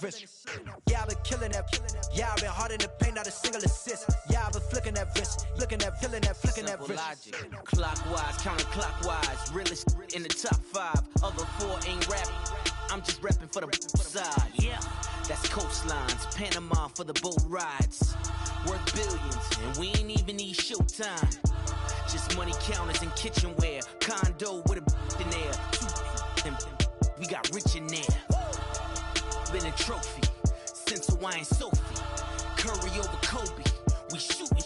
wrist. Yeah, I've been killing that. Yeah, I've been hard in the paint, not a single assist. Yeah, I've been flicking that wrist, looking at, feeling that, flicking that wrist. Logic, clockwise, counterclockwise, realest in the top 5. Other 4 ain't rapping. I'm just repping for the side. Yeah, that's coastlines, Panama for the boat rides. Worth billions, and we ain't even need showtime. Just money counters and kitchenware. Condo with a in there. We got rich in there. Been a trophy since Hawaiian Sophie. Curry over Kobe. We shooting.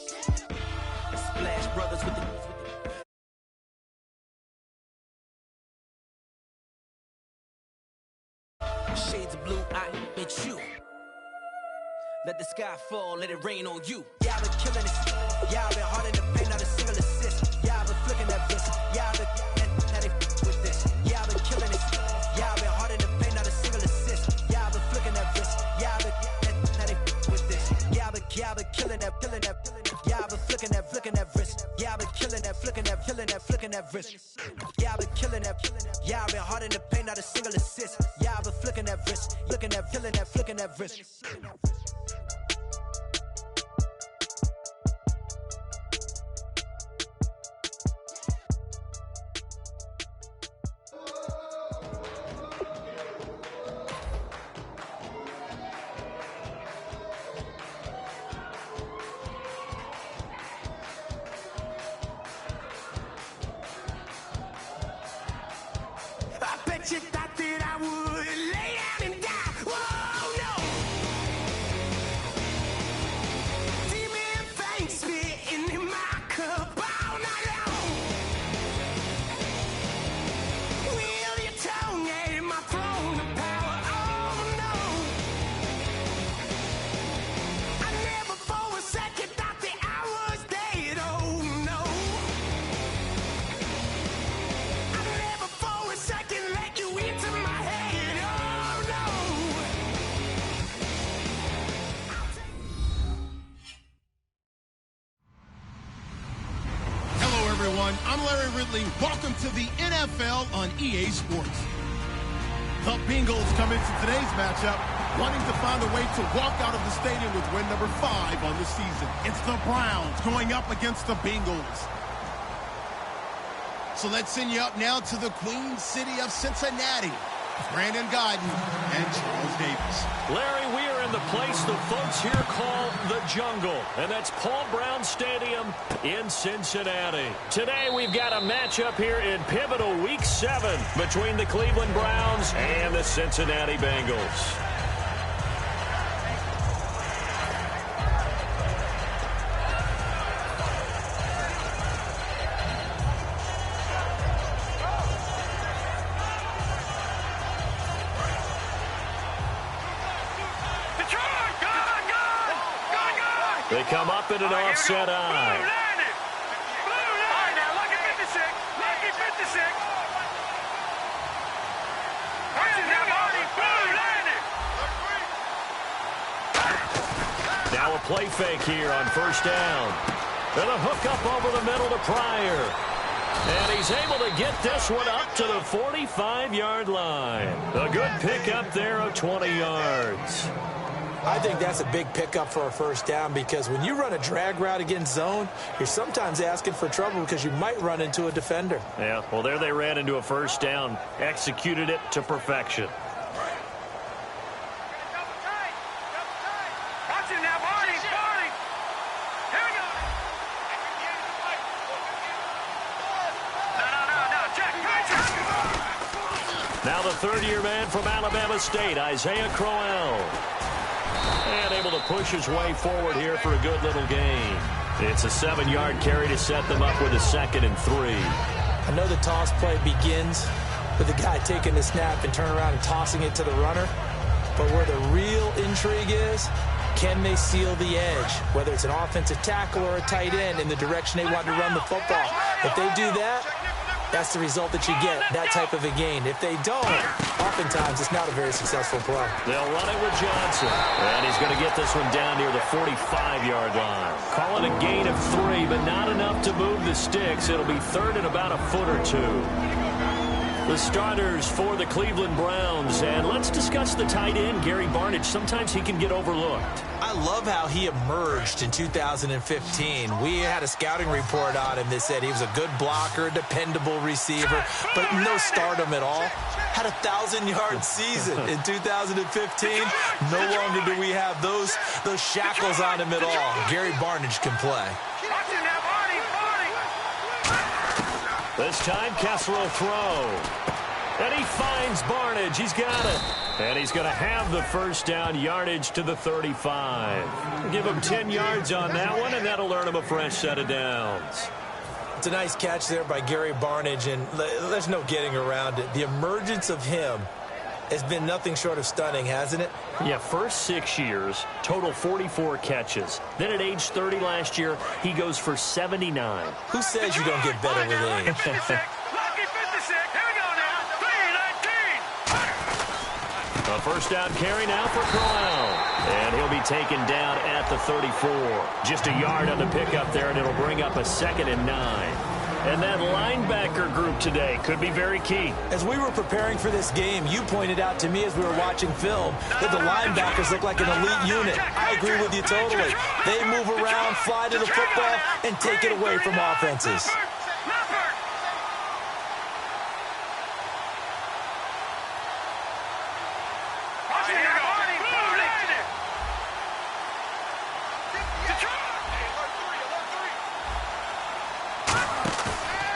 Splash Brothers with the. Shades of blue, I admit you. Let the sky fall, let it rain on you. Yeah, I've been killing it. Yeah, I've been hard in the paint, not a single assist. Yeah, I've been flicking that wrist. Yeah, I've been now they with this. Yeah, I've been killing it. Yeah, I've been hard in the paint, not a single assist. Yeah, I've been flicking that wrist. Yeah, I've been now they with this. Yeah, I've been killing that, killing that. Yeah, I've been flicking that wrist. Yeah, I've been killing that, flicking that, killing that, flicking that wrist. Yeah, I've been killing that. Yeah, I've been hard in the paint, not a single assist. Yeah, I've been flicking that wrist, looking at, killing that, flicking that wrist. You thought that I would lay down and die. Whoa, no. Demon fangs spitting in my cup all night long. Wheel your tongue at my throne of power. Oh, no. I never for a second thought that I was dead. Oh, no. I never for a second let you into my head, oh no! Hello everyone, I'm Larry Ridley. Welcome to the NFL on EA Sports. The Bengals come into today's matchup wanting to find a way to walk out of the stadium with win number 5 on the season. It's the Browns going up against the Bengals. So let's send you up now to the Queen City of Cincinnati. Brandon Godden and Charles Davis. Larry, we are in the place the folks here call the Jungle, and that's Paul Brown Stadium in Cincinnati. Today we've got a matchup here in pivotal Week 7 between the Cleveland Browns and the Cincinnati Bengals. They come up in an offset eye. All right, now, lucky 56. Lucky 56. Now a play fake here on first down. And a hook up over the middle to Pryor. And he's able to get this one up to the 45-yard line. A good pickup there of 20 yards. I think that's a big pickup for a first down because when you run a drag route against zone, you're sometimes asking for trouble because you might run into a defender. Yeah, well, there they ran into a first down, executed it to perfection. Now the third-year man from Alabama State, Isaiah Crowell. And able to push his way forward here for a good little gain. It's a 7-yard carry to set them up with a 2nd and 3. I know the toss play begins with the guy taking the snap and turning around and tossing it to the runner. But where the real intrigue is, can they seal the edge? Whether it's an offensive tackle or a tight end in the direction they want to run the football. If they do that, that's the result that you get, that type of a gain. If they don't, oftentimes it's not a very successful play. They'll run it with Johnson. And he's going to get this one down near the 45-yard line. Call it a gain of 3, but not enough to move the sticks. It'll be third and about a foot or two. The starters for the Cleveland Browns. And let's discuss the tight end, Gary Barnidge. Sometimes he can get overlooked. I love how he emerged in 2015. We had a scouting report on him that said he was a good blocker, dependable receiver, but no stardom at all. Had a 1,000-yard season in 2015. No longer do we have those shackles on him at all. Gary Barnidge can play. This time, Kessler will throw. And he finds Barnidge. He's got it. And he's going to have the first down, yardage to the 35. Give him 10 yards on that one, and that'll earn him a fresh set of downs. It's a nice catch there by Gary Barnidge, and there's no getting around it. The emergence of him has been nothing short of stunning, hasn't it? Yeah, first 6 years, total 44 catches. Then at age 30 last year, he goes for 79. Who says you don't get better with age? A first down carry now for Crowell. And he'll be taken down at the 34. Just a yard on the pickup there, and it'll bring up a 2nd and 9. And that linebacker group today could be very key. As we were preparing for this game, you pointed out to me as we were watching film that the linebackers look like an elite unit. I agree with you totally. They move around, fly to the football, and take it away from offenses.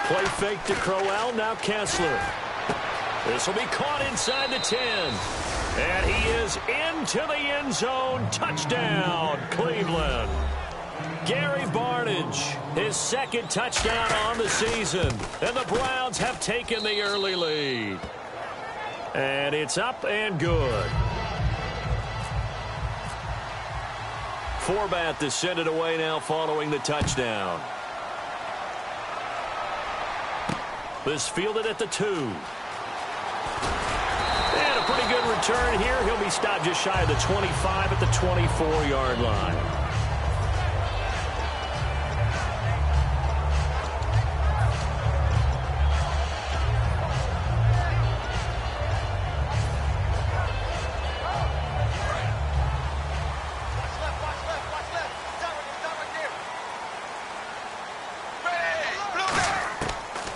Play fake to Crowell, now Kessler. This will be caught inside the 10. And he is into the end zone. Touchdown, Cleveland. Gary Barnidge, his 2nd touchdown on the season. And the Browns have taken the early lead. And it's up and good. Forbat to send it away now following the touchdown. This fielded at the 2. And a pretty good return here. He'll be stopped just shy of the 25 at the 24-yard line.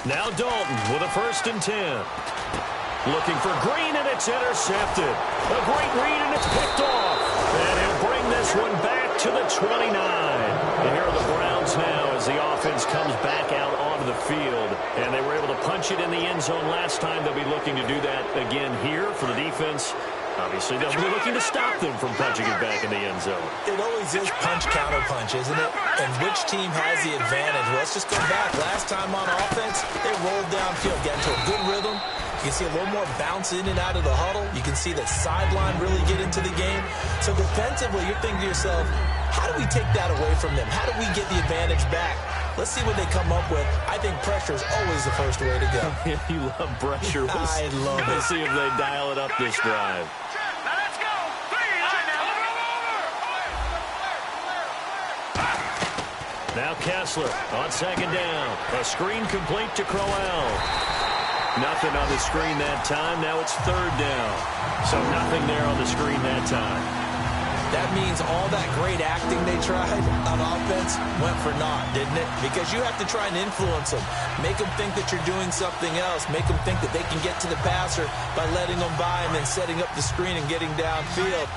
Now Dalton with a 1st and 10. Looking for Green, and it's intercepted. A great read, and it's picked off. And he'll bring this one back to the 29. And here are the Browns now as the offense comes back out onto the field. And they were able to punch it in the end zone last time. They'll be looking to do that again here for the defense. Obviously, they'll be looking to stop them from punching it back in the end zone. It always is punch-counter-punch, isn't it? And which team has the advantage? Well, let's just go back. Last time on offense, they rolled downfield, got into a good rhythm. You can see a little more bounce in and out of the huddle. You can see that sideline really get into the game. So defensively, you're thinking to yourself, how do we take that away from them? How do we get the advantage back? Let's see what they come up with. I think pressure is always the first way to go. You love pressure. I love it. Let's see if they dial it up this drive. Now Kessler on 2nd down. A screen complete to Crowell. Nothing on the screen that time. Now it's 3rd down. So nothing there on the screen that time. That means all that great acting they tried on offense went for naught, didn't it? Because you have to try and influence them. Make them think that you're doing something else. Make them think that they can get to the passer by letting them by and then setting up the screen and getting downfield.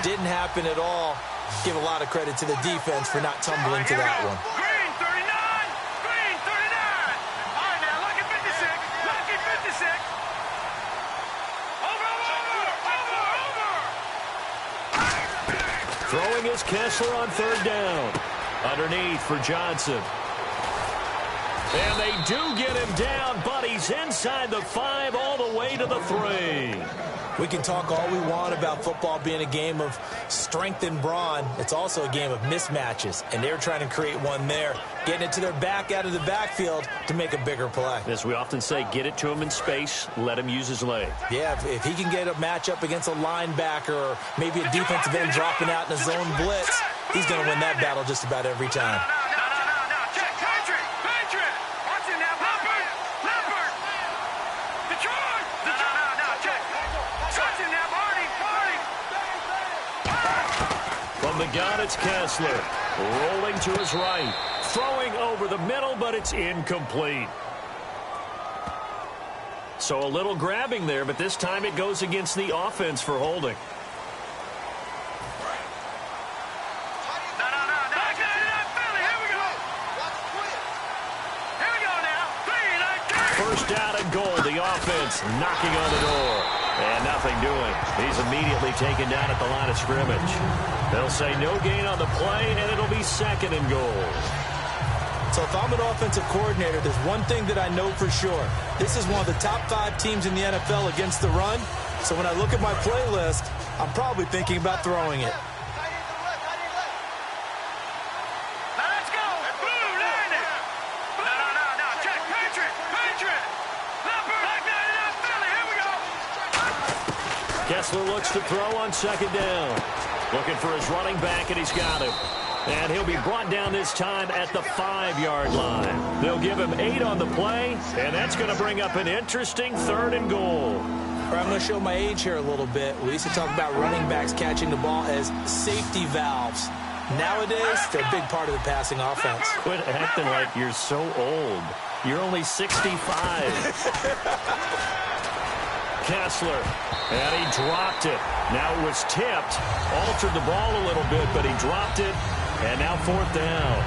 Didn't happen at all. Give a lot of credit to the defense for not tumbling to that one. Green 39! Green 39! All right, now look at 56. Look at 56. Over! Throwing is Kessler on 3rd down. Underneath for Johnson. And they do get him down, but he's inside the 5 all the way to the 3. We can talk all we want about football being a game of strength and brawn. It's also a game of mismatches, and they're trying to create one there, getting it to their back out of the backfield to make a bigger play. As we often say, get it to him in space, let him use his leg. Yeah, if he can get a matchup against a linebacker or maybe a defensive end dropping out in a zone blitz, he's going to win that battle just about every time. Patrick! Watch it now, Leopard! Leopard! The try! the gun, it's Kessler. Rolling to his right. Throwing over the middle, but it's incomplete. So a little grabbing there, but this time it goes against the offense for holding. First down and goal. The offense knocking on the door. And nothing doing. He's immediately taken down at the line of scrimmage. They'll say no gain on the play, and it'll be second and goal. So if I'm an offensive coordinator, there's one thing that I know for sure. This is one of the top 5 teams in the NFL against the run. So when I look at my playlist, I'm probably thinking about throwing it. Kessler looks to throw on second down. Looking for his running back, and he's got him. And he'll be brought down this time at the 5-yard line. They'll give him 8 on the play, and that's going to bring up an interesting third and goal. I'm going to show my age here a little bit. We used to talk about running backs catching the ball as safety valves. Nowadays, they're a big part of the passing offense. Quit acting like you're so old. You're only 65. Kessler, and he dropped it. Now it was tipped, altered the ball a little bit, but he dropped it, and now 4th down.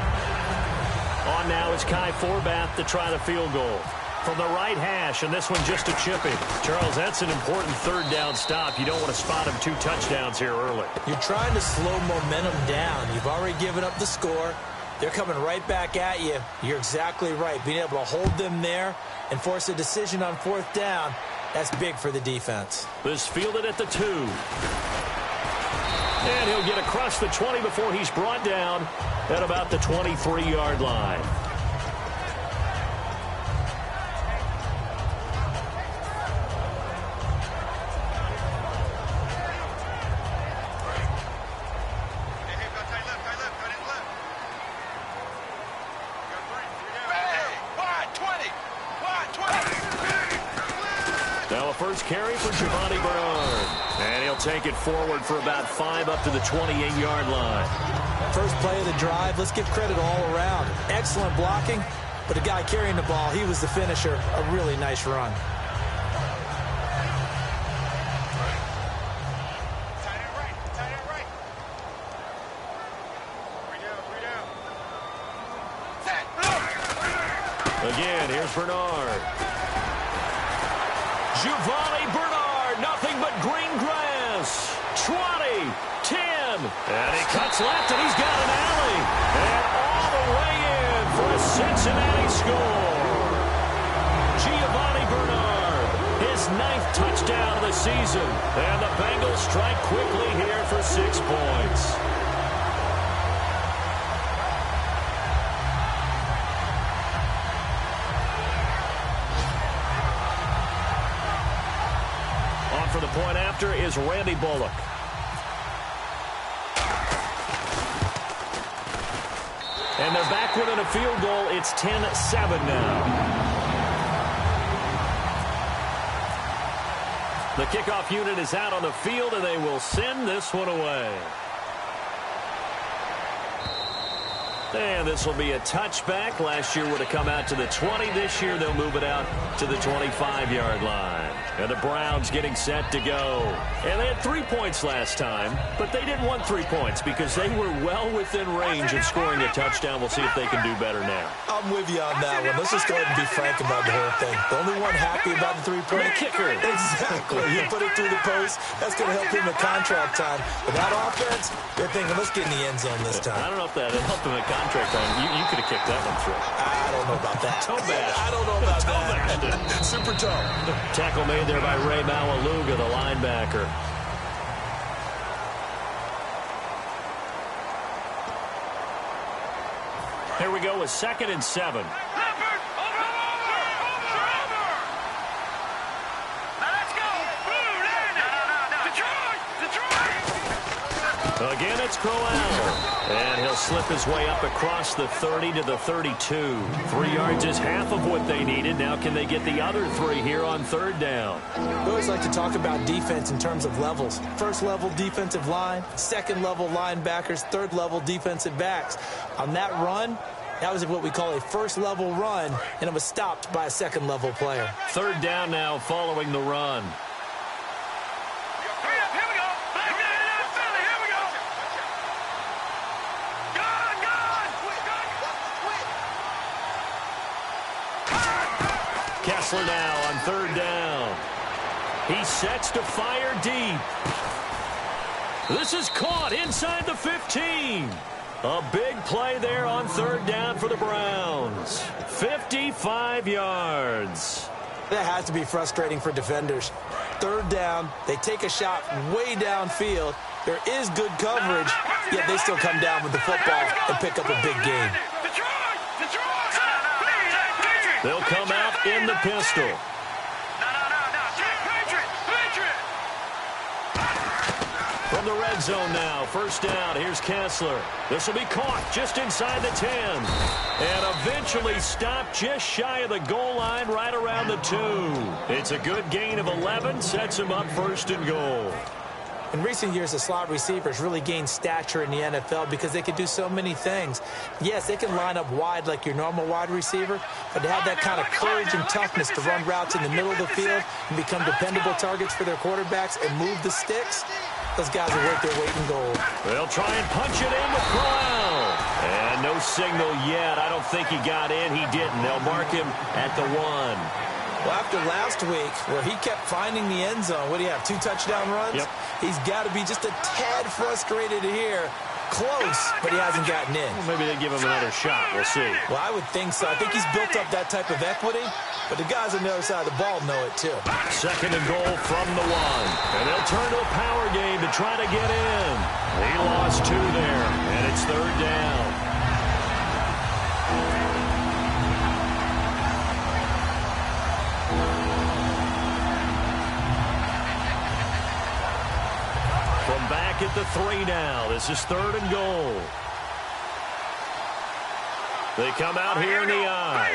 On now is Kai Forbath to try the field goal. From the right hash, and this one just a chipping. Charles, that's an important third down stop. You don't want to spot him 2 touchdowns here early. You're trying to slow momentum down. You've already given up the score. They're coming right back at you. You're exactly right. Being able to hold them there and force a decision on 4th down, that's big for the defense. This fielded at the 2. And he'll get across the 20 before he's brought down at about the 23-yard line. Now a first carry for Giovanni Bernard. And he'll take it forward for about 5 up to the 28-yard line. First play of the drive, let's give credit all around. Excellent blocking, but the guy carrying the ball, he was the finisher. A really nice run. Again, here's Bernard. Giovanni Bernard, nothing but green grass. 20, 10, and he cuts left, and he's got an alley. And all the way in for a Cincinnati score. Giovanni Bernard, his 9th touchdown of the season. And the Bengals strike quickly here for 6 points. For the point after is Randy Bullock. And they're back within a field goal. It's 10-7 now. The kickoff unit is out on the field, and they will send this one away. And this will be a touchback. Last year would have come out to the 20. This year they'll move it out to the 25-yard line. And the Browns getting set to go. And they had 3 points last time, but they didn't want 3 points because they were well within range of scoring a touchdown. We'll see if they can do better now. I'm with you on that one. Let's just go ahead and be frank about the whole thing. The only one happy about the 3-point kicker. Exactly. You put it through the post. That's going to help him at contract time. But that offense, they're thinking, let's get in the end zone this time. I don't know if that helped him at contract time. You could have kicked that one through. I don't know about that. Toe bash. I don't know about that. Super toe. Tackle made there by Ray Mawaluga, the linebacker. Here we go with 2nd and 7. Again, it's Crowell. And he'll slip his way up across the 30 to the 32. 3 yards is half of what they needed. Now can they get the other 3 here on 3rd down? We always like to talk about defense in terms of levels. 1st level defensive line, 2nd level linebackers, 3rd level defensive backs. On that run, that was what we call a 1st level run, and it was stopped by a 2nd level player. 3rd down now following the run. Kessler now on 3rd down. He sets to fire deep. This is caught inside the 15. A big play there on 3rd down for the Browns. 55 yards. That has to be frustrating for defenders. 3rd down, they take a shot way downfield. There is good coverage, yet they still come down with the football and pick up a big gain. They'll come out in the pistol. From the red zone now, 1st down, here's Kessler. This will be caught just inside the 10. And eventually stopped just shy of the goal line right around the 2. It's a good gain of 11, sets him up 1st and goal. In recent years, the slot receivers really gained stature in the NFL because they can do so many things. Yes, they can line up wide like your normal wide receiver, but to have that kind of courage and toughness to run routes in the middle of the field and become dependable targets for their quarterbacks and move the sticks, those guys are worth their weight in gold. They'll try and punch it in with Crowell. And no signal yet. I don't think he got in. He didn't. They'll mark him at the 1. Well, after last week, where he kept finding the end zone, what do you have, 2 touchdown runs? Yep. He's got to be just a tad frustrated here. Close, but he hasn't gotten in. Well, maybe they give him another shot. We'll see. Well, I would think so. I think he's built up that type of equity, but the guys on the other side of the ball know it too. 2nd and goal from the 1. And they'll turn to a power game to try to get in. He lost 2 there, and it's 3rd down. From back at the 3 now. This is 3rd and goal. They come out here in the eye.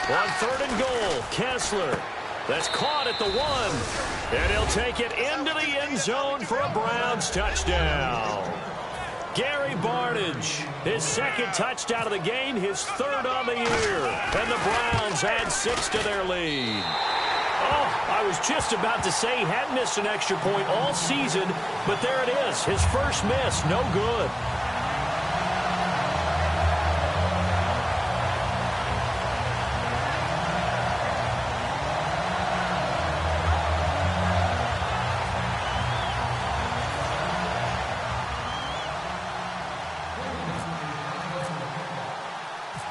3-19. On 3rd and goal, Kessler. That's caught at the 1. And he'll take it into the end zone for a Browns touchdown. Gary Barnidge, his 2nd touchdown of the game, his 3rd on the year. And the Browns add 6 to their lead. Oh, I was just about to say he hadn't missed an extra point all season, but there it is, his first miss, no good.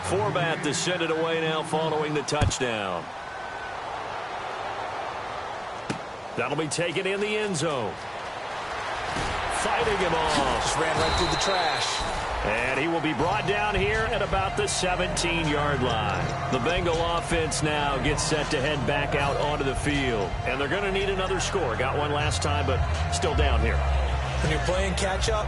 Forbat to send it away now following the touchdown. That'll be taken in the end zone. Fighting him off. Just ran right through the trash. And he will be brought down here at about the 17-yard line. The Bengal offense now gets set to head back out onto the field. And they're going to need another score. Got one last time, but still down here. When you're playing catch-up,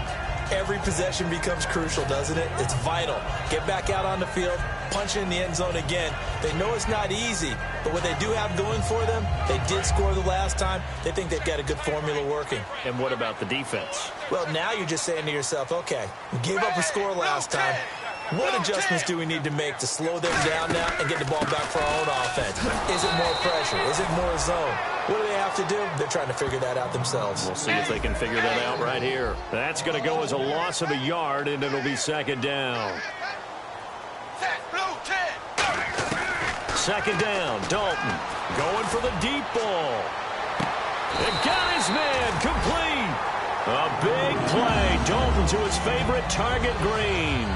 every possession becomes crucial, doesn't it? It's vital. Get back out on the field, punch in the end zone again. They know it's not easy, but what they do have going for them, they did score the last time. They think they've got a good formula working. And what about the defense? Well, now you're just saying to yourself, okay, we gave up a score last time. What adjustments do we need to make to slow them down now and get the ball back for our own offense? Is it more pressure? Is it more zone? What do they have to do? They're trying to figure that out themselves. We'll see if they can figure that out right here. That's going to go as a loss of a yard, and it'll be 2nd down. 2nd down, Dalton going for the deep ball. And got his man complete. A big play. Dalton to his favorite target, Green.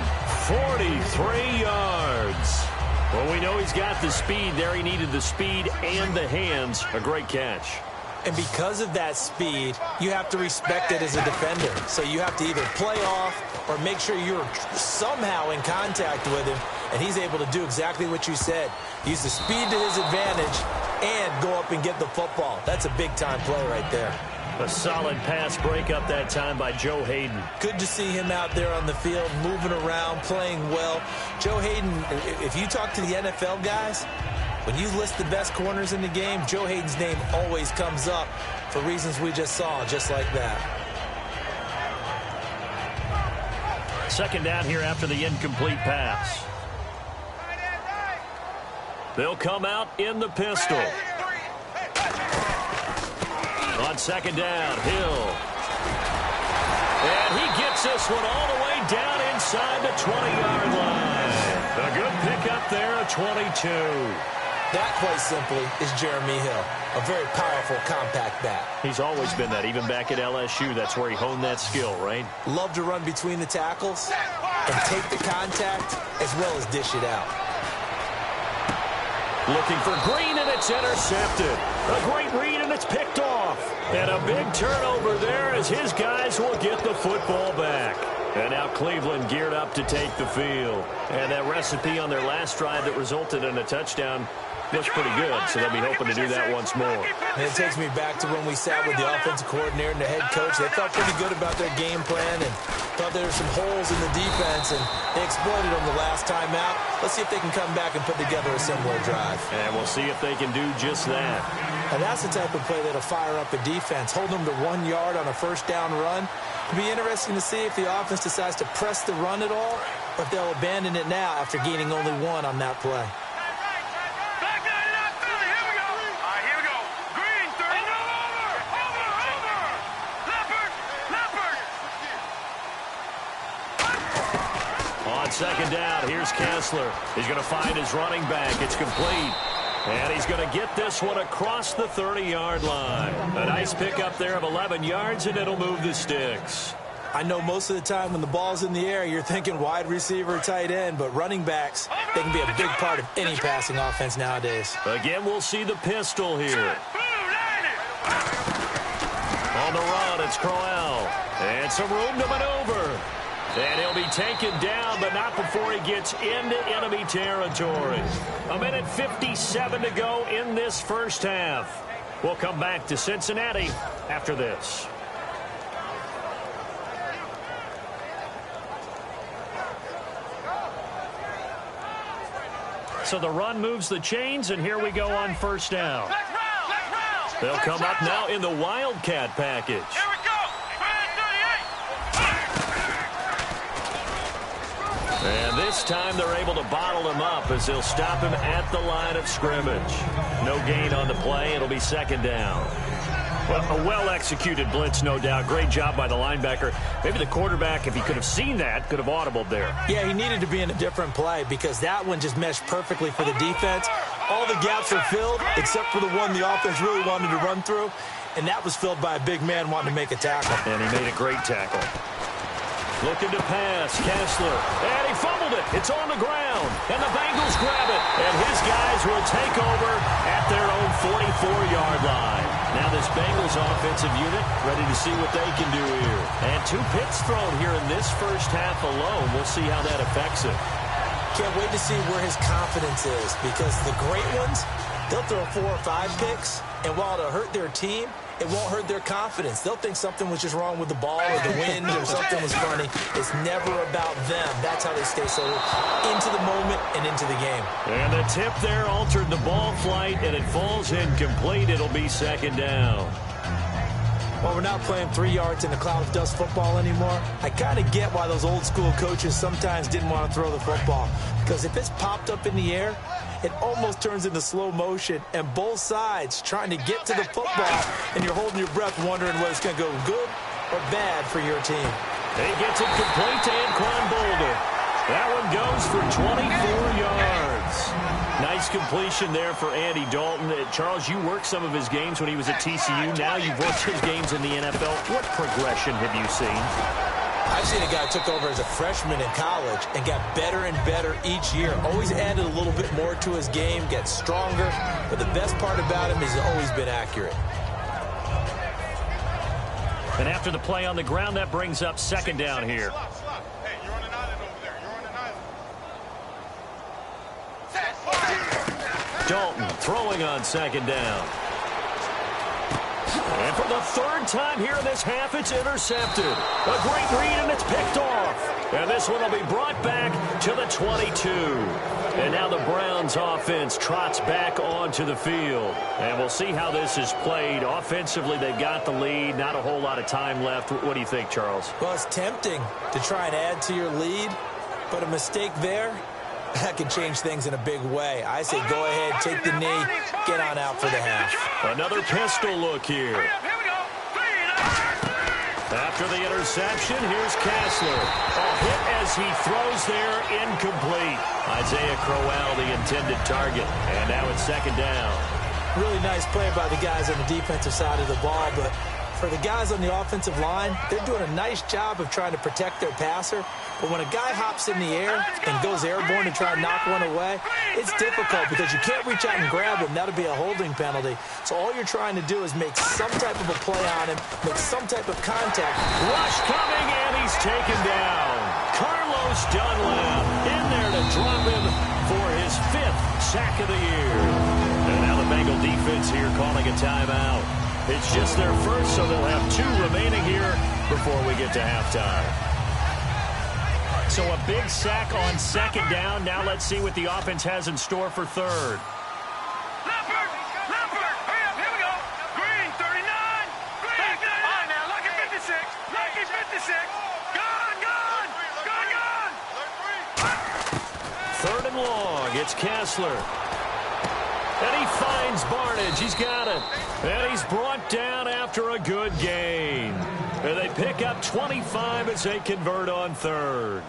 43 yards. Well, we know he's got the speed there. He needed the speed and the hands. A great catch. And because of that speed, you have to respect it as a defender. So you have to either play off or make sure you're somehow in contact with him, and he's able to do exactly what you said. Use the speed to his advantage and go up and get the football. That's a big-time play right there. A solid pass breakup that time by Joe Hayden. Good to see him out there on the field, moving around, playing well. Joe Hayden, if you talk to the NFL guys, when you list the best corners in the game, Joe Hayden's name always comes up for reasons we just saw, just like that. Second down here after the incomplete pass. They'll come out in the pistol. On second down, Hill. And he gets this one all the way down inside the 20-yard line. A good pickup there, a 22. That, quite simply, is Jeremy Hill. A very powerful, compact back. He's always been that. Even back at LSU, that's where he honed that skill, right? Love to run between the tackles and take the contact as well as dish it out. Looking for Green, and it's intercepted. A great read, and it's picked off. And a big turnover there as his guys will get the football back. And now Cleveland geared up to take the field. And that recipe on their last drive that resulted in a touchdown looks pretty good, so they'll be hoping to do that once more. And it takes me back to when we sat with the offensive coordinator and the head coach. They felt pretty good about their game plan and thought there were some holes in the defense, and they exploited them the last time out. Let's see if they can come back and put together a similar drive. And we'll see if they can do just that. And that's the type of play that'll fire up a defense, hold them to 1 yard on a first down run. It'll be interesting to see if the offense decides to press the run at all, or if they'll abandon it now after gaining only one on that play. On second down, here's Kessler. He's going to find his running back. It's complete. And he's going to get this one across the 30-yard line. A nice pickup there of 11 yards, and it'll move the sticks. I know most of the time when the ball's in the air, you're thinking wide receiver, tight end, but running backs, they can be a big part of any passing offense nowadays. Again, we'll see the pistol here. On the run, it's Crowell. And some room to maneuver. And he'll be taken down, but not before he gets into enemy territory. 1:57 to go in this first half. We'll come back to Cincinnati after this. So the run moves the chains, and here we go on first down. They'll come up now in the Wildcat package. And this time they're able to bottle him up as they'll stop him at the line of scrimmage. No gain on the play. It'll be second down. Well, a well-executed blitz, no doubt. Great job by the linebacker. Maybe the quarterback, if he could have seen that, could have audibled there. Yeah, he needed to be in a different play because that one just meshed perfectly for the defense. All the gaps were filled except for the one the offense really wanted to run through, and that was filled by a big man wanting to make a tackle. And he made a great tackle. Looking to pass, Kessler, and he fumbled it. It's on the ground, and the Bengals grab it, and his guys will take over at their own 44-yard line. Now this Bengals offensive unit ready to see what they can do here. And 2 picks thrown here in this first half alone. We'll see how that affects him. Can't wait to see where his confidence is because the great ones, they'll throw 4 or 5 picks, and while it'll hurt their team, it won't hurt their confidence. They'll think something was just wrong with the ball or the wind or something was funny. It's never about them. That's how they stay so into the moment and into the game. And the tip there altered the ball flight, and it falls incomplete. It'll be second down. Well, we're not playing 3 yards in a cloud of dust football anymore. I kind of get why those old school coaches sometimes didn't want to throw the football. Because if it's popped up in the air, it almost turns into slow motion, and both sides trying to get to the football, and you're holding your breath wondering whether it's going to go good or bad for your team. He gets it complete to Anquan Boulder. That one goes for 24 yards. Nice completion there for Andy Dalton. Charles, you worked some of his games when he was at TCU. Now you've worked his games in the NFL. What progression have you seen? I've seen a guy who took over as a freshman in college and got better and better each year. Always added a little bit more to his game, gets stronger. But the best part about him is he's always been accurate. And after the play on the ground, that brings up second down here. Hey, you're on an island over there. You're on an island. Dalton throwing on second down. And for the third time here in this half, it's intercepted. A great read, and it's picked off. And this one will be brought back to the 22. And now the Browns offense trots back onto the field. And we'll see how this is played. Offensively, they've got the lead. Not a whole lot of time left. What do you think, Charles? Well, it's tempting to try and add to your lead, but a mistake there, that can change things in a big way. I say go ahead, take the knee, get on out for the half. Another pistol look here. After the interception, here's Kessler. A hit as he throws there, incomplete. Isaiah Crowell, the intended target. And now it's second down. Really nice play by the guys on the defensive side of the ball, but for the guys on the offensive line, they're doing a nice job of trying to protect their passer. But when a guy hops in the air and goes airborne to try and knock one away, it's difficult because you can't reach out and grab him. That'll be a holding penalty. So all you're trying to do is make some type of a play on him, make some type of contact. Rush coming, and he's taken down. Carlos Dunlap in there to drop him for his 5th sack of the year. And now the Bengal defense here calling a timeout. It's just their first, so they'll have 2 remaining here before we get to halftime. So a big sack on second down. Now let's see what the offense has in store for third. Leopard! Hurry up, here we go! Green, 39! Green, 39! All right, now, Lucky 56! Lucky 56! Gone! Third and long. It's Kessler. And he finds Barnage. He's got it. And he's brought down after a good gain. And they pick up 25 as they convert on third.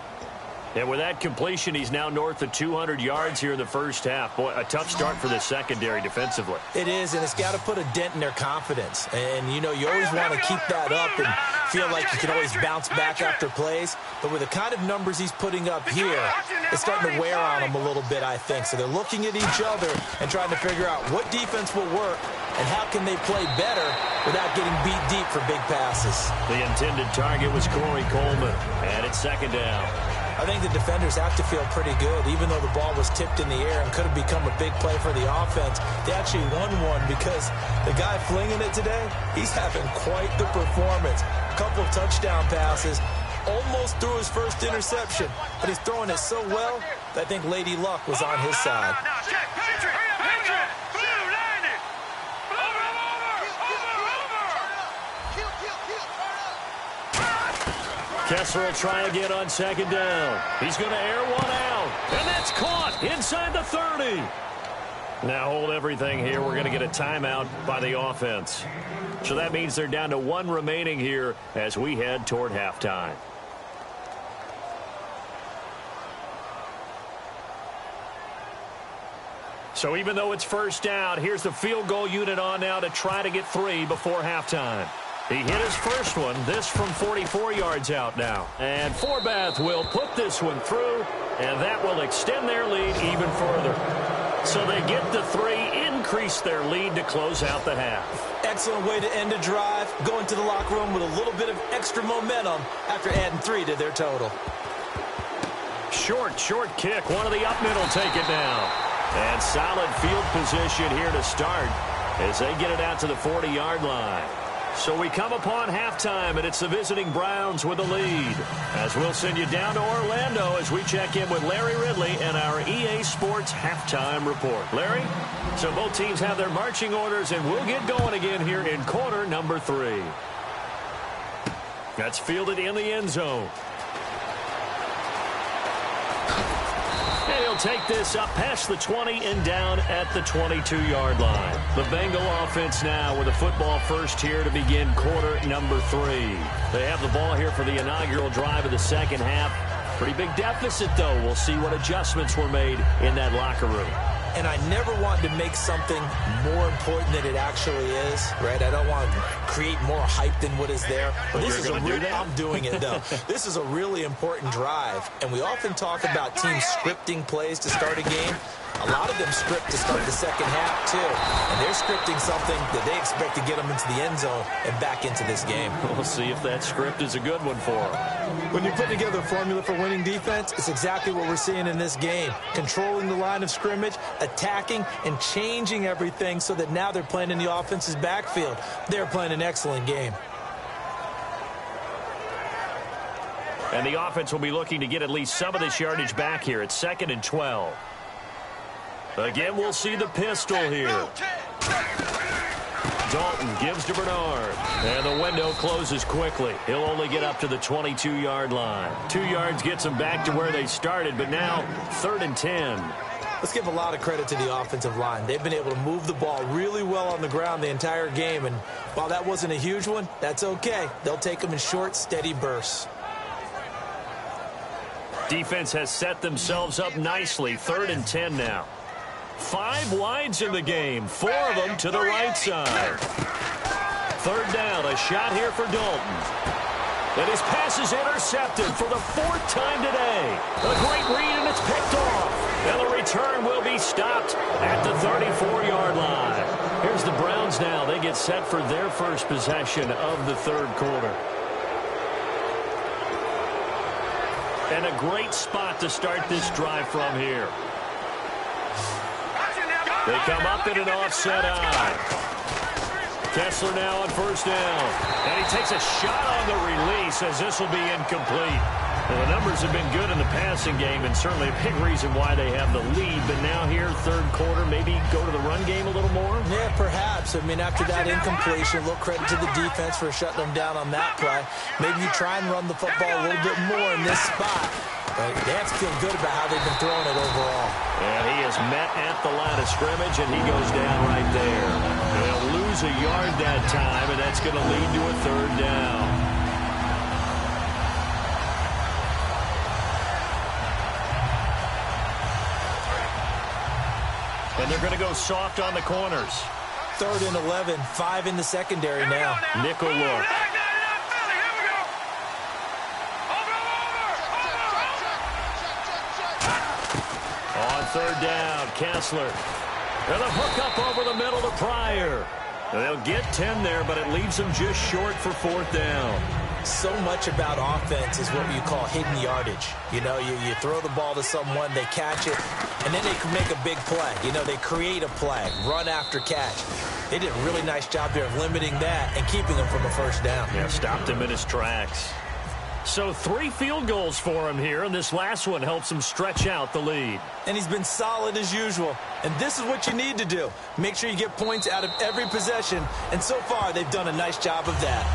And with that completion, he's now north of 200 yards here in the first half. Boy, a tough start for the secondary defensively. It is, and it's got to put a dent in their confidence. And, you know, you always want to keep that up and feel like you can always bounce back after plays. But with the kind of numbers he's putting up here, it's starting to wear on them a little bit, I think. So they're looking at each other and trying to figure out what defense will work and how can they play better without getting beat deep for big passes. The intended target was Corey Coleman, and it's second down. I think the defenders have to feel pretty good, even though the ball was tipped in the air and could have become a big play for the offense. They actually won one because the guy flinging it today, he's having quite the performance. A couple of touchdown passes, almost threw his first interception, but he's throwing it so well that I think Lady Luck was on his side. Kessler will try again on second down. He's going to air one out. And that's caught inside the 30. Now hold everything here. We're going to get a timeout by the offense. So that means they're down to 1 remaining here as we head toward halftime. So even though it's first down, here's the field goal unit on now to try to get 3 before halftime. He hit his first one, this from 44 yards out now. And Forbath will put this one through, and that will extend their lead even further. So they get the 3, increase their lead to close out the half. Excellent way to end a drive, going to the locker room with a little bit of extra momentum after adding 3 to their total. Short kick. One of the up middle take it down. And solid field position here to start as they get it out to the 40-yard line. So we come upon halftime, and it's the visiting Browns with the lead. As we'll send you down to Orlando as we check in with Larry Ridley and our EA Sports halftime report. Larry, so both teams have their marching orders, and we'll get going again here in quarter number 3. That's fielded in the end zone. And he'll take this up past the 20 and down at the 22-yard line. The Bengal offense now with a football first here to begin quarter number 3. They have the ball here for the inaugural drive of the second half. Pretty big deficit, though. We'll see what adjustments were made in that locker room. And I never want to make something more important than it actually is, right? I don't want to create more hype than what is there. But this is I'm doing it, though. This is a really important drive. And we often talk about teams scripting plays to start a game. A lot of them script to start the second half, too. And they're scripting something that they expect to get them into the end zone and back into this game. We'll see if that script is a good one for them. When you put together a formula for winning defense, it's exactly what we're seeing in this game. Controlling the line of scrimmage, attacking, and changing everything so that now they're playing in the offense's backfield. They're playing an excellent game. And the offense will be looking to get at least some of this yardage back here. It's 2nd and 12. Again, we'll see the pistol here. Dalton gives to Bernard. And the window closes quickly. He'll only get up to the 22-yard line. 2 yards gets them back to where they started, but now 3rd and 10. Let's give a lot of credit to the offensive line. They've been able to move the ball really well on the ground the entire game. And while that wasn't a huge one, that's okay. They'll take them in short, steady bursts. Defense has set themselves up nicely. 3rd and 10 now. 5 wides in the game. 4 of them to the right side. 3rd down. A shot here for Dalton. And his pass is intercepted for the 4th time today. A great read, and it's picked off. And the return will be stopped at the 34-yard line. Here's the Browns now. They get set for their first possession of the 3rd quarter. And a great spot to start this drive from here. They come up in an offset eye. Kessler now on 1st down. And he takes a shot on the release as this will be incomplete. Well, the numbers have been good in the passing game and certainly a big reason why they have the lead. But now here, 3rd quarter, maybe go to the run game a little more? Yeah, perhaps. I mean, after that incompletion, a little credit to the defense for shutting them down on that play. Maybe you try and run the football a little bit more in this spot. But they have to feel good about how they've been throwing it overall. And he is met at the line of scrimmage, and he goes down right there. They'll lose a yard that time, and that's going to lead to a 3rd down. And they're going to go soft on the corners. 3rd and 11, 5 in the secondary now. Nickel look. On 3rd down, Kessler. And a hook up over the middle to Pryor. And they'll get 10 there, but it leaves them just short for 4th down. So much about offense is what you call hidden yardage. You know, you throw the ball to someone, they catch it, and then they can make a big play. You know, they create a play, run after catch. They did a really nice job there of limiting that and keeping him from a 1st down. Yeah, stopped him in his tracks. So 3 field goals for him here, and this last one helps him stretch out the lead. And he's been solid as usual. And this is what you need to do. Make sure you get points out of every possession. And so far, they've done a nice job of that.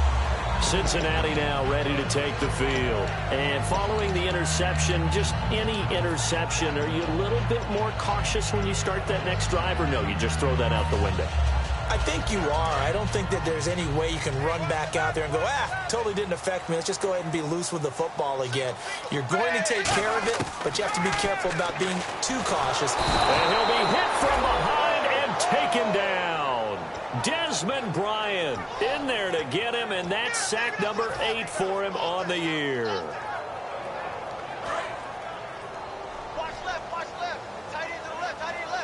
Cincinnati now ready to take the field. And following the interception, just any interception, are you a little bit more cautious when you start that next drive, or no, you just throw that out the window? I think you are. I don't think that there's any way you can run back out there and go, totally didn't affect me. Let's just go ahead and be loose with the football again. You're going to take care of it, but you have to be careful about being too cautious. And he'll be hit from behind and taken down. Desmond Bryant in there to get him, and that's sack number 8 for him on the year.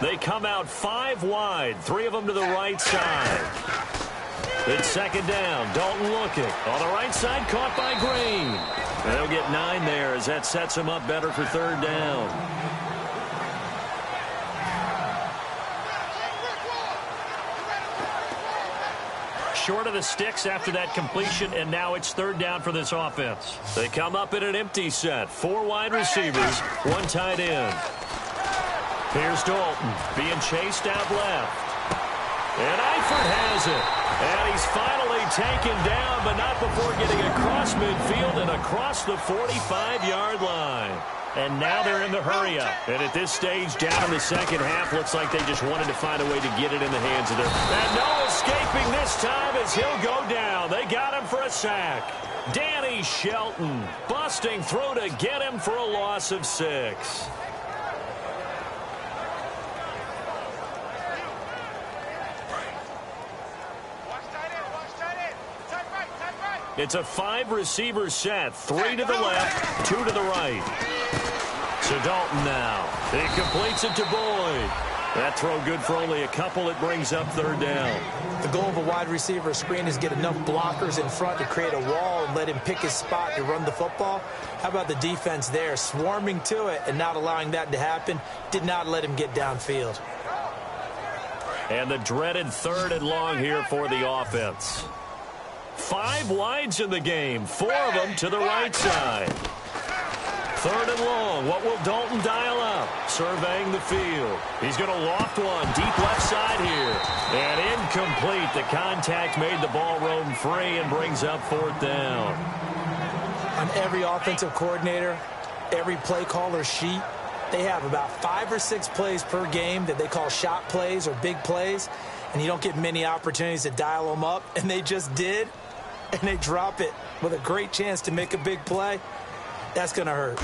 They come out 5 wide, 3 of them to the right side. It's 2nd down. Dalton looking. On the right side, caught by Green. They'll get 9 there as that sets him up better for 3rd down. Short of the sticks after that completion, and now it's 3rd down for this offense. They come up in an empty set. 4 wide receivers, 1 tight end. Here's Dalton being chased out left. And Eifert has it. And he's finally taken down, but not before getting across midfield and across the 45-yard line. And now they're in the hurry-up. And at this stage, down in the second half, looks like they just wanted to find a way to get it in the hands of their... And no escaping this time as he'll go down. They got him for a sack. Danny Shelton busting through to get him for a loss of 6. It's a 5-receiver set. 3 to the left, 2 to the right. So Dalton now. He completes it to Boyd. That throw good for only a couple. It brings up third down. The goal of a wide receiver screen is get enough blockers in front to create a wall and let him pick his spot to run the football. How about the defense there, swarming to it and not allowing that to happen? Did not let him get downfield. And the dreaded third and long here for the offense. 5 wides in the game, 4 of them to the right side. Third and long. What will Dalton dial up? Surveying the field. He's going to loft one deep left side here. And incomplete. The contact made the ball roam free and brings up fourth down. On every offensive coordinator, every play caller sheet, they have about 5 or 6 plays per game that they call shot plays or big plays. And you don't get many opportunities to dial them up. And they just did. And they drop it with a great chance to make a big play. That's going to hurt.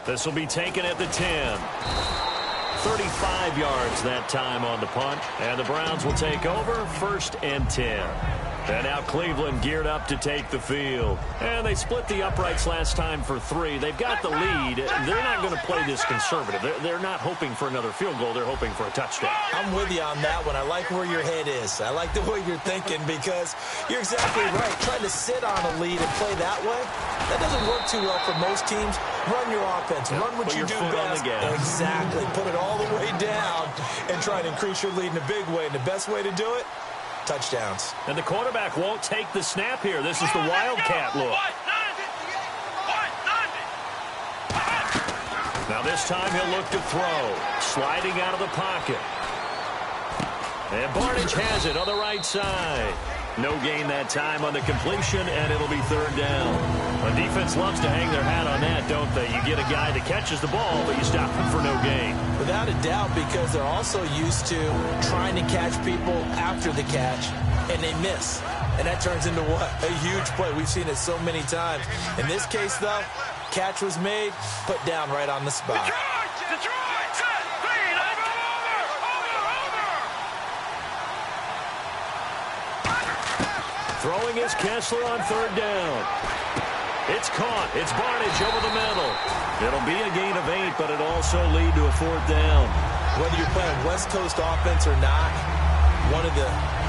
This will be taken at the 10. 35 yards that time on the punt. And the Browns will take over 1st and 10. And now Cleveland geared up to take the field. And they split the uprights last time for 3. They've got the lead. They're not going to play this conservative. They're not hoping for another field goal. They're hoping for a touchdown. I'm with you on that one. I like where your head is. I like the way you're thinking because you're exactly right. Trying to sit on a lead and play that way, that doesn't work too well for most teams. Run your offense. Run what you do best. Exactly. Put it all the way down and try to increase your lead in a big way. And the best way to do it, touchdowns. And the quarterback won't take the snap here. This is the Wildcat look. Now this time he'll look to throw. Sliding out of the pocket. And Barnidge has it on the right side. No gain that time on the completion, and it'll be third down. The defense loves to hang their hat on that, don't they? You get a guy that catches the ball, but you stop him for no gain. Without a doubt, because they're also used to trying to catch people after the catch, and they miss. And that turns into what? A huge play. We've seen it so many times. In this case, though, catch was made, put down right on the spot. Detroit, set, speed, over. Throwing is Kessler on third down. It's caught. It's Barnidge over the middle. It'll be a gain of 8, but it'll also lead to a fourth down. Whether you're playing West Coast offense or not, one of the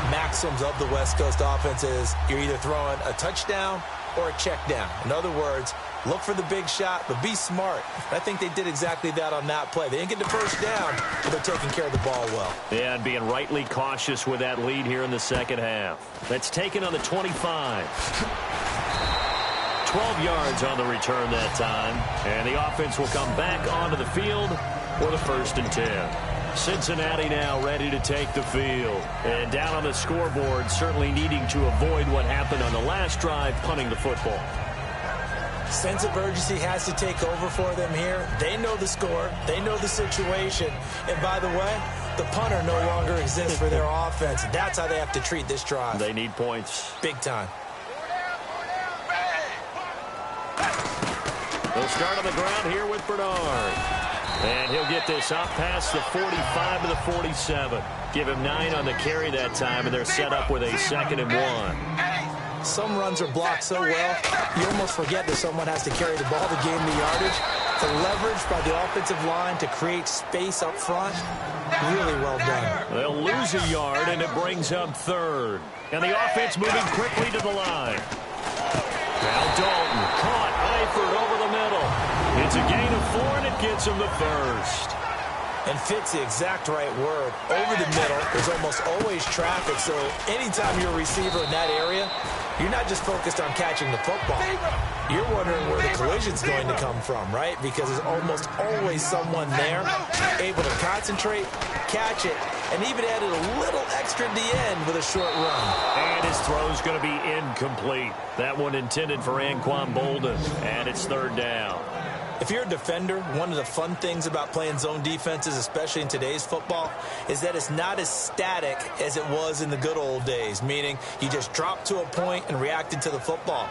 maxims of the West Coast offense is you're either throwing a touchdown or a check down. In other words, look for the big shot, but be smart. I think they did exactly that on that play. They didn't get the first down, but they're taking care of the ball well. Yeah, and being rightly cautious with that lead here in the second half. That's taken on the 25. 12 yards on the return that time. And the offense will come back onto the field for the 1st and 10. Cincinnati now ready to take the field. And down on the scoreboard, certainly needing to avoid what happened on the last drive, punting the football. Sense of urgency has to take over for them here. They know the score. They know the situation. And by the way, the punter no longer exists for their offense. That's how they have to treat this drive. They need points. Big time. They'll start on the ground here with Bernard. And he'll get this up past the 45 to the 47. Give him 9 on the carry that time, and they're set up with a 2nd and 1. Some runs are blocked so well, you almost forget that someone has to carry the ball to gain the yardage. The leverage by the offensive line to create space up front, really well done. They'll lose a yard, and it brings up third. And the offense moving quickly to the line. Now Dalton caught Eifert over the middle. It's a gain of 4, and it gets him the first. And fits the exact right word. Over the middle, there's almost always traffic, so anytime you're a receiver in that area, you're not just focused on catching the football. You're wondering where the collision's going to come from, right? Because there's almost always someone there able to concentrate, catch it, and even added a little extra at the end with a short run. And his throw's going to be incomplete. That one intended for Anquan Bolden, and it's third down. If you're a defender, one of the fun things about playing zone defenses, especially in today's football, is that it's not as static as it was in the good old days, meaning you just drop to a point and reacted to the football.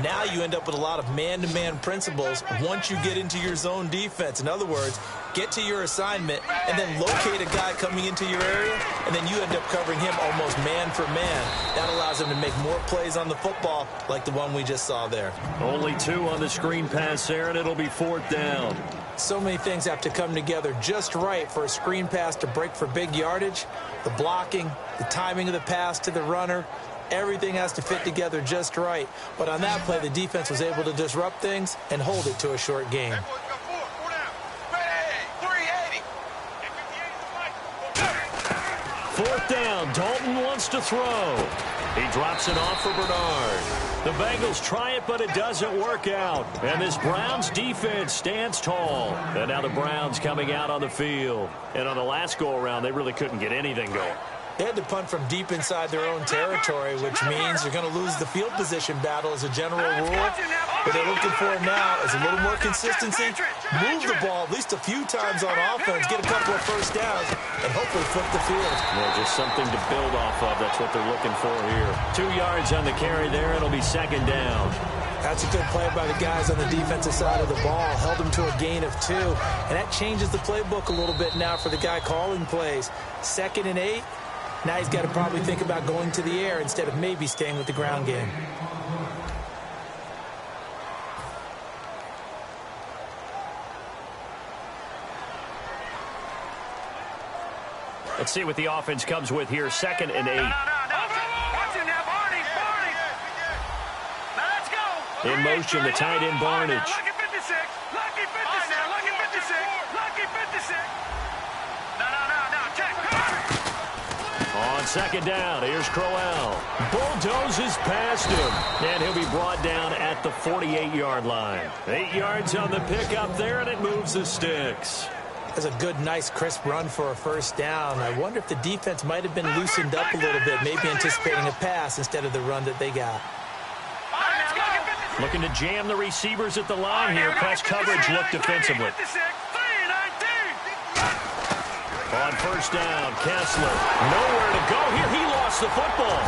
Now you end up with a lot of man-to-man principles once you get into your zone defense. In other words, get to your assignment and then locate a guy coming into your area, and then you end up covering him almost man for man. That allows him to make more plays on the football like the one we just saw there. Only 2 on the screen pass there, and it'll be 4th down. So many things have to come together just right for a screen pass to break for big yardage. The blocking, the timing of the pass to the runner, everything has to fit together just right. But on that play, the defense was able to disrupt things and hold it to a short game. 4th down. Dalton wants to throw. He drops it off for Bernard. The Bengals try it, but it doesn't work out. And this Browns defense stands tall. And now the Browns coming out on the field. And on the last go-around, they really couldn't get anything going. They had to punt from deep inside their own territory, which means you're going to lose the field position battle as a general rule. What they're looking for now is a little more consistency, move the ball at least a few times on offense, get a couple of first downs, and hopefully flip the field. Yeah, just something to build off of. That's what they're looking for here. 2 yards on the carry there. It'll be 2nd down. That's a good play by the guys on the defensive side of the ball. Held them to a gain of 2. And that changes the playbook a little bit now for the guy calling plays. 2nd and 8. Now he's got to probably think about going to the air instead of maybe staying with the ground game. Let's see what the offense comes with here. 2nd and 8. In motion, the tight end Barnage. Lucky 56. Lucky 56. Lucky 56. Lucky 56. No. Check. On 2nd down, here's Crowell. Bulldozes past him, and he'll be brought down at the 48-yard line. 8 yards on the pickup there, and it moves the sticks. That's a good, nice, crisp run for a first down. I wonder if the defense might have been loosened up a little bit, maybe anticipating a pass instead of the run that they got. Looking to jam the receivers at the line here. Press coverage look defensively. On 1st down, Kessler. Nowhere to go here. He lost the football.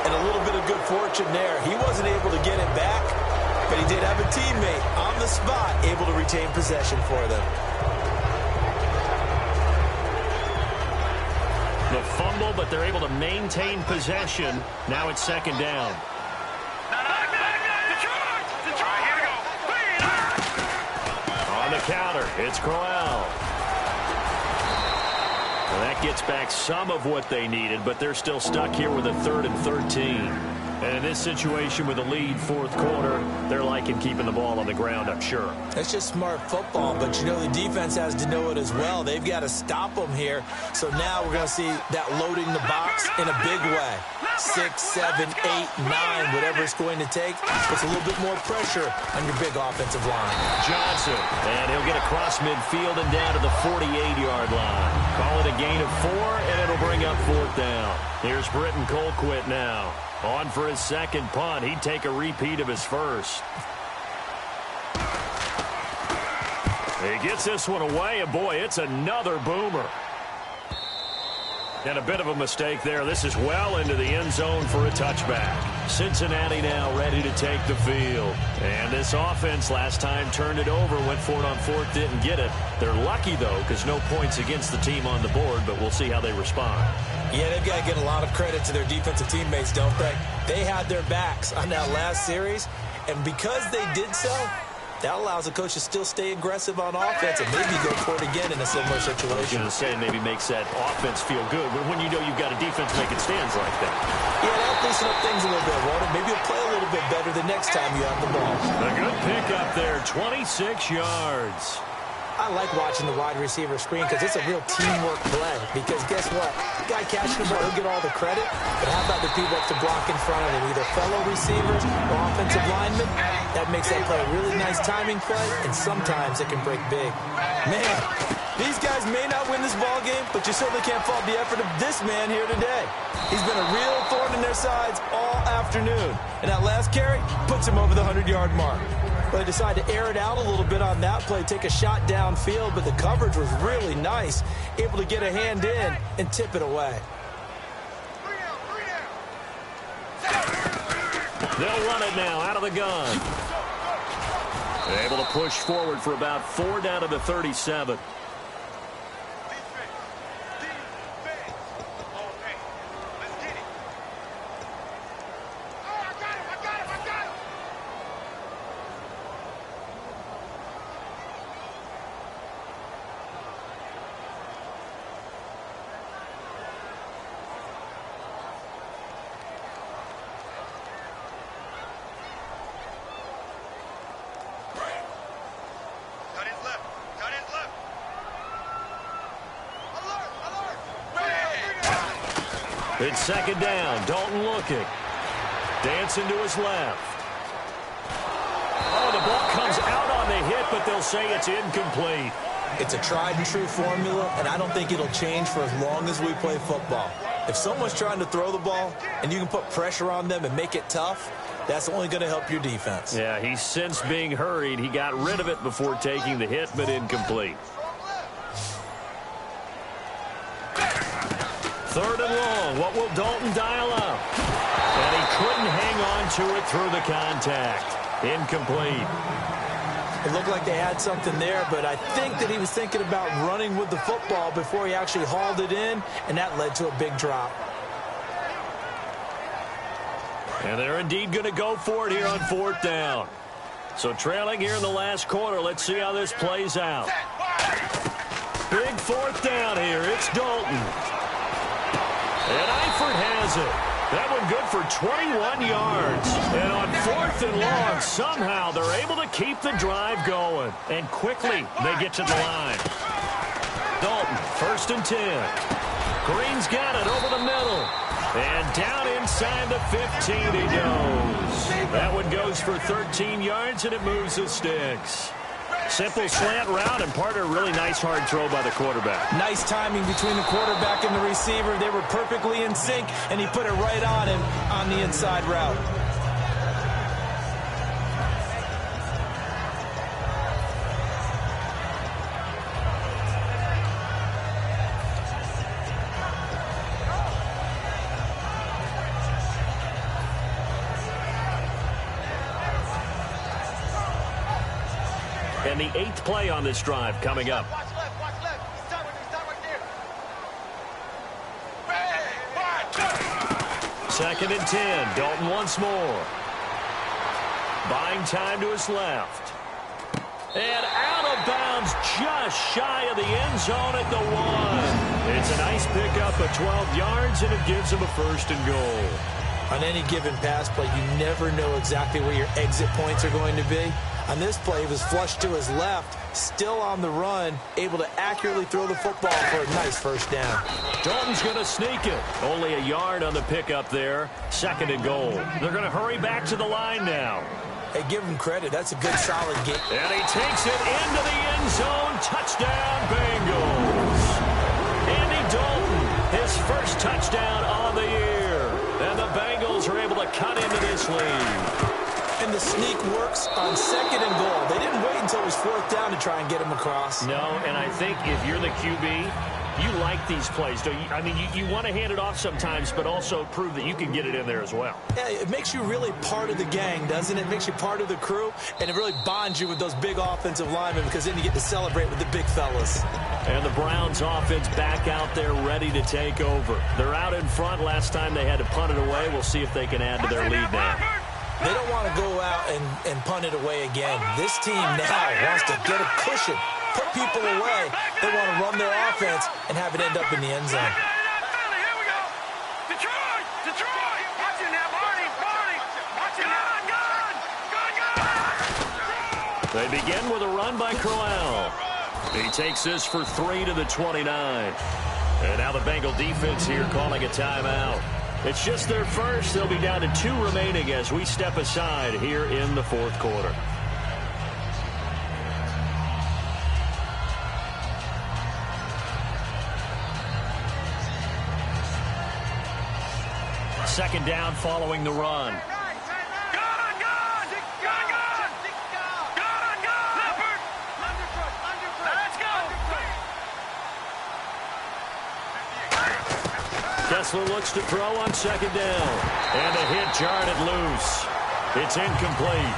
And a little bit of good fortune there. He wasn't able to get it back, but he did have a teammate on the spot able to retain possession for them. The fumble, but they're able to maintain possession. Now it's 2nd down. On the counter, it's Crowell. Well, that gets back some of what they needed, but they're still stuck here with a 3rd and 13. And in this situation with a lead 4th quarter, they're liking keeping the ball on the ground, I'm sure. That's just smart football, but you know the defense has to know it as well. They've got to stop them here. So now we're going to see that loading the box in a big way. 6, 7, 8, 9, whatever it's going to take. Puts a little bit more pressure on your big offensive line. Johnson, and he'll get across midfield and down to the 48-yard line. Call it a gain of 4, and it'll bring up 4th down. Here's Britton Colquitt now. On for his 2nd punt. He'd take a repeat of his 1st. He gets this one away, and boy, it's another boomer. And a bit of a mistake there. This is well into the end zone for a touchback. Cincinnati now ready to take the field. And this offense last time turned it over, went for it on 4th, didn't get it. They're lucky, though, because no points against the team on the board, but we'll see how they respond. Yeah, they've got to get a lot of credit to their defensive teammates, don't they? They had their backs on that last series, and because they did so, that allows the coach to still stay aggressive on offense and maybe go for it again in a similar situation. I was going to say maybe makes that offense feel good, but when you know you've got a defense making stands like that. Yeah, that'll loosen up things a little bit, won't it? Maybe you'll play a little bit better the next time you have the ball. A good pickup there, 26 yards. I like watching the wide receiver screen because it's a real teamwork play. Because guess what? The guy catching the ball, he'll get all the credit. But how about the people up to block in front of him? Either fellow receivers or offensive linemen. That makes that play a really nice timing play, and sometimes it can break big. Man, These guys may not win this ball game, but you certainly can't fault the effort of this man here today. He's been a real thorn in their sides all afternoon. And that last carry puts him over the 100-yard mark. Well, they decided to air it out a little bit on that play, take a shot downfield, but the coverage was really nice, able to get a hand in and tip it away. They'll run it now out of the gun. Able to push forward for about 4 down to the 37. It's second down. Dalton looking. Dancing to his left. Oh, the ball comes out on the hit, but they'll say it's incomplete. It's a tried-and-true formula, and I don't think it'll change for as long as we play football. If someone's trying to throw the ball and you can put pressure on them and make it tough, that's only going to help your defense. Yeah, he's since being hurried. He got rid of it before taking the hit, but incomplete. Third and long. What will Dalton dial up? And he couldn't hang on to it through the contact. Incomplete. It looked like they had something there, but I think that he was thinking about running with the football before he actually hauled it in, and that led to a big drop. And they're indeed going to go for it here on 4th down. So trailing here in the last quarter. Let's see how this plays out. Big 4th down here. It's Dalton. And Eifert has it. That one good for 21 yards. And on 4th and long, somehow they're able to keep the drive going. And quickly, they get to the line. Dalton, 1st and 10. Green's got it over the middle. And down inside the 15 he goes. That one goes for 13 yards, and it moves the sticks. Simple slant route, and part of a really nice hard throw by the quarterback. Nice timing between the quarterback and the receiver. They were perfectly in sync, and he put it right on him on the inside route. And the 8th play on this drive coming up. Watch left, watch left. Stop right there. 2nd and 10. Dalton once more. Buying time to his left. And out of bounds just shy of the end zone at the 1. It's a nice pickup of 12 yards, and it gives him a 1st and goal. On any given pass play, you never know exactly where your exit points are going to be. On this play, he was flushed to his left, still on the run, able to accurately throw the football for a nice 1st down. Dalton's going to sneak it. Only a yard on the pickup there. 2nd and goal. They're going to hurry back to the line now. Hey, give him credit. That's a good, solid game. And he takes it into the end zone. Touchdown, Bengals. Andy Dalton, his first touchdown on the year. And the Bengals are able to cut into this lead. And the sneak works on 2nd and goal. They didn't wait until it was 4th down to try and get him across. No, and I think if you're the QB, you like these plays, don't you? I mean, you want to hand it off sometimes, but also prove that you can get it in there as well. Yeah, it makes you really part of the gang, doesn't it? It makes you part of the crew, and it really bonds you with those big offensive linemen because then you get to celebrate with the big fellas. And the Browns offense back out there ready to take over. They're out in front. Last time they had to punt it away. We'll see if they can add to their lead now. They don't want to go out and punt it away again. This team now wants to get a cushion, put people away. They want to run their offense and have it end up in the end zone. Here we go. Detroit! Detroit! Watch it now, Barney! Barney! Watch it now! Gun! They begin with a run by Crowell. He takes this for 3 to the 29. And now the Bengal defense here calling a timeout. It's just their first. They'll be down to 2 remaining as we step aside here in the 4th quarter. Second down following the run. Kessler looks to throw on second down. And a hit jarred it loose. It's incomplete.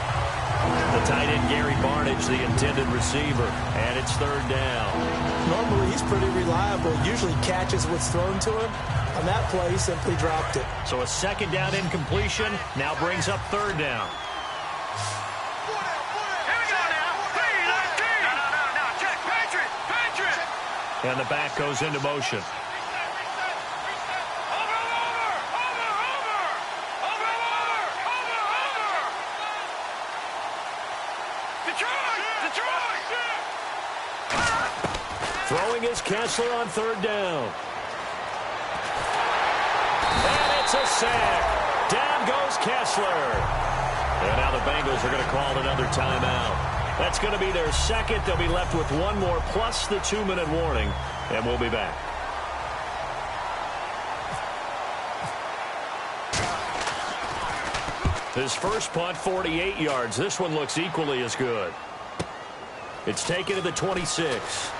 The tight end, Gary Barnage, the intended receiver. And it's third down. Normally, he's pretty reliable. Usually catches what's thrown to him. On that play, he simply dropped it. So a second down incompletion now brings up third down. And the back goes into motion. Throwing is Kessler on third down. And it's a sack. Down goes Kessler. And now the Bengals are going to call another timeout. That's going to be their second. They'll be left with one more plus the 2-minute warning. And we'll be back. His first punt, 48 yards. This one looks equally as good. It's taken to the 26.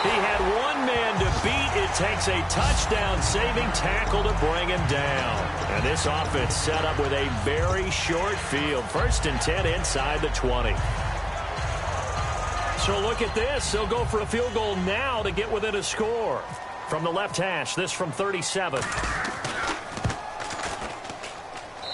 He had one man to beat. It takes a touchdown-saving tackle to bring him down. And this offense set up with a very short field. 1st and 10 inside the 20. So look at this. They'll go for a field goal now to get within a score. From the left hash, this from 37.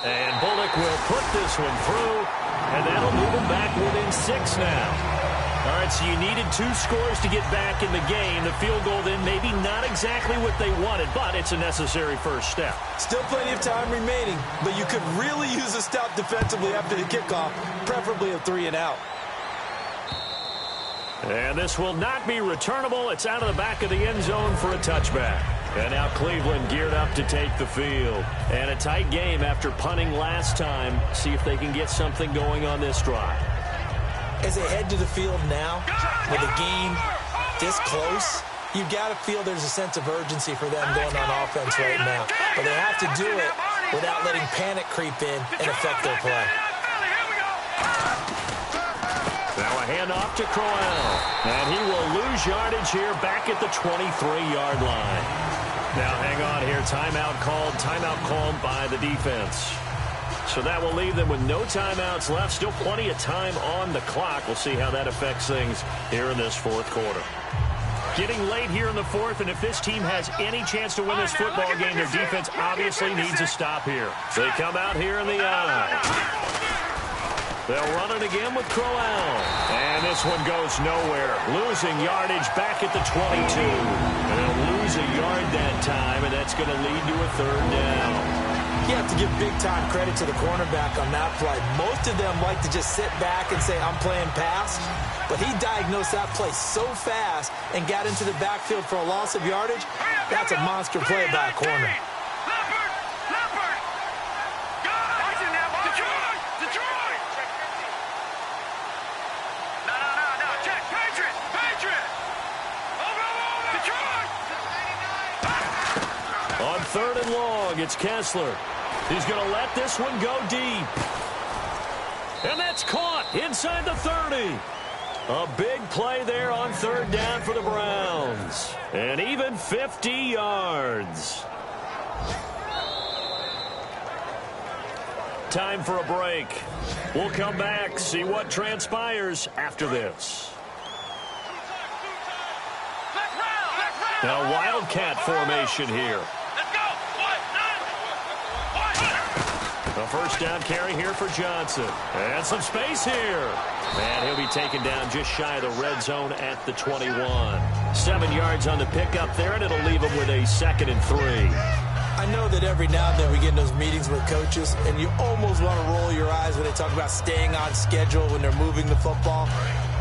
And Bullock will put this one through, and that'll move him back within 6 now. All right, so you needed 2 scores to get back in the game. The field goal then maybe not exactly what they wanted, but it's a necessary first step. Still plenty of time remaining, but you could really use a stop defensively after the kickoff, preferably a 3 and out. And this will not be returnable. It's out of the back of the end zone for a touchback. And now Cleveland geared up to take the field. And a tight game after punting last time. See if they can get something going on this drive. As they head to the field now, with a game this close, you've got to feel there's a sense of urgency for them going on offense right now. But they have to do it without letting panic creep in and affect their play. Now a handoff to Crowell. And he will lose yardage here back at the 23-yard line. Now hang on here. Timeout called by the defense. So that will leave them with no timeouts left. Still plenty of time on the clock. We'll see how that affects things here in this fourth quarter. Getting late here in the fourth, and if this team has any chance to win this football game, their defense obviously needs a stop here. They come out here in the eye. They'll run it again with Crowell. And this one goes nowhere. Losing yardage back at the 22. And they'll lose a yard that time, and that's going to lead to a third down. You have to give big-time credit to the cornerback on that play. Most of them like to just sit back and say, I'm playing pass. But he diagnosed that play so fast and got into the backfield for a loss of yardage. That's a monster play by a corner. On 3rd and long, it's Kessler. He's going to let this one go deep. And that's caught inside the 30. A big play there on 3rd down for the Browns. And even 50 yards. Time for a break. We'll come back, see what transpires after this. Now Wildcat formation here. A first down carry here for Johnson. And some space here. And he'll be taken down just shy of the red zone at the 21. 7 yards on the pickup there, and it'll leave him with a 2nd and 3. I know that every now and then we get in those meetings with coaches, and you almost want to roll your eyes when they talk about staying on schedule when they're moving the football.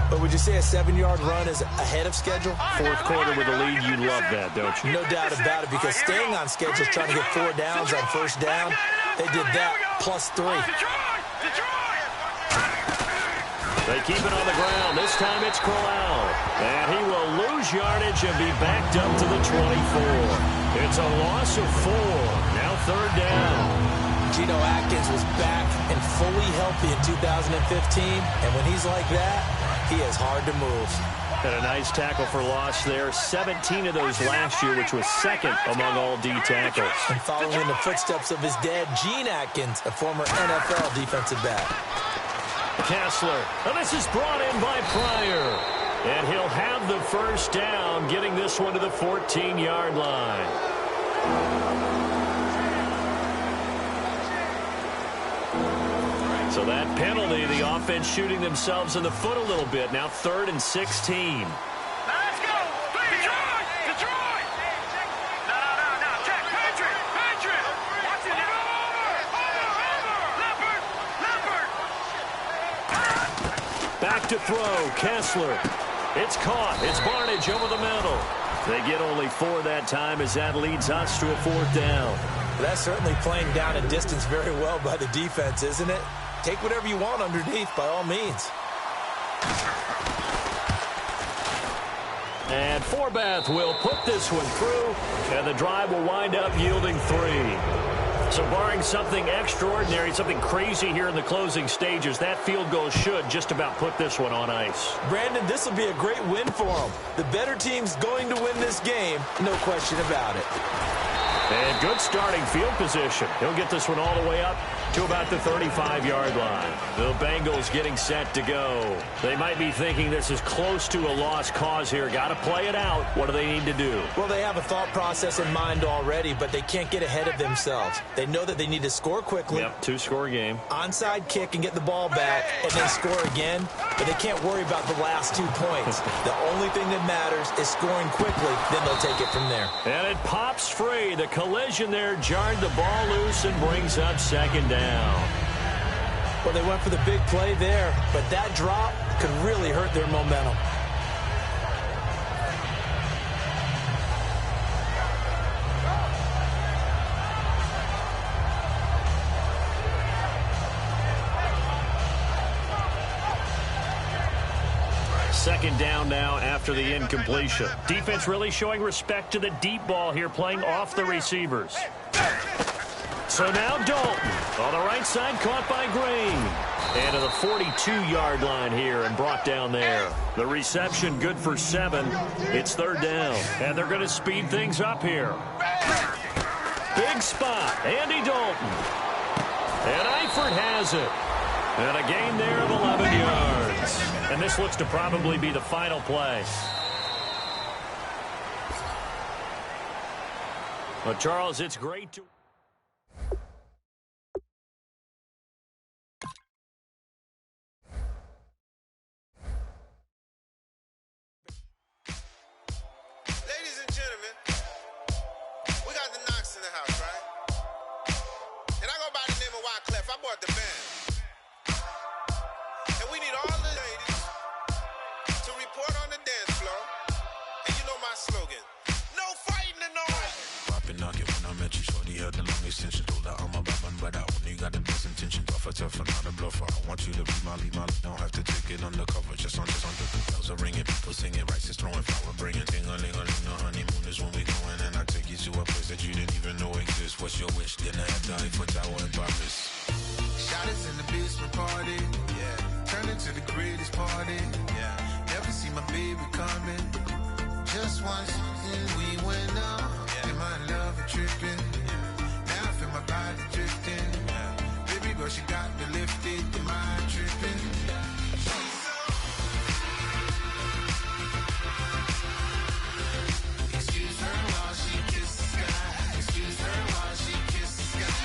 But would you say a 7-yard run is ahead of schedule? Fourth quarter with a lead, you love that, don't you? No doubt about it, because staying on schedule is trying to get 4 downs on first down. They did that plus 3. They keep it on the ground. This time it's Crowell. And he will lose yardage and be backed up to the 24. It's a loss of 4. Now third down. Geno Atkins was back and fully healthy in 2015. And when he's like that, he is hard to move. And a nice tackle for loss there. 17 of those last year, which was second among all D tackles. And following in the footsteps of his dad, Gene Atkins, a former NFL defensive back. Kessler. And this is brought in by Pryor. And he'll have the first down, getting this one to the 14-yard line. So that penalty, the offense shooting themselves in the foot a little bit. Now 3rd and 16. Let's go! Detroit! Detroit! No. Check. Patriot! Watch it now. Leopard! Back to throw. Kessler. It's caught. It's Barnage over the middle. They get only 4 that time as that leads us to a 4th down. That's certainly playing down a distance very well by the defense, isn't it? Take whatever you want underneath, by all means. And Forbath will put this one through, and the drive will wind up yielding 3. So barring something extraordinary, something crazy here in the closing stages, that field goal should just about put this one on ice. Brandon, this will be a great win for them. The better team's going to win this game, no question about it. And good starting field position. He'll get this one all the way up to about the 35-yard line. The Bengals getting set to go. They might be thinking this is close to a lost cause here. Got to play it out. What do they need to do? Well, they have a thought process in mind already, but they can't get ahead of themselves. They know that they need to score quickly. Yep, 2-score game. Onside kick and get the ball back, and then score again. But they can't worry about the last 2 points. The only thing that matters is scoring quickly. Then they'll take it from there. And it pops free. The collision there jarred the ball loose and brings up 2nd down. Well, they went for the big play there, but that drop could really hurt their momentum. Second down now after the incompletion. Defense really showing respect to the deep ball here, playing off the receivers. So now Dalton on the right side, caught by Green. And to the 42-yard line here and brought down there. The reception good for 7. It's 3rd down. And they're going to speed things up here. Big spot. Andy Dalton. And Eifert has it. And a gain there of 11 yards. And this looks to probably be the final play. But, Charles, it's great to... Ladies and gentlemen, we got the Knox in the house, right? And I go by the name of Wyclef. I bought the band. And we need all the ladies to report on the dance floor. And you know my slogan, no fighting in no way. Poppin' knock it when I met you, shorty had the long extension. Told her I'm a bad man, but I only got the best intention. Tougher, not a bluffer. I want you to be my lead, don't have to take it undercover. Just on the bells are ringing, people singing, rice is throwing, flower bringing. Ting-a-ling-a-ling, the honeymoon is when we going. And I take you to a place that you didn't even know exists. What's your wish? Then I have to Eiffel Tower in Paris. Shot is in the basement party, yeah. Turn into the greatest party, yeah. Never see my baby coming. Just once, and we went up. Yeah. And my love a tripping, yeah. Now I feel my body drifting, yeah. Baby girl, she got me lifted, the mind tripping, yeah. Excuse her while she kisses the sky. Excuse her while she kisses the sky.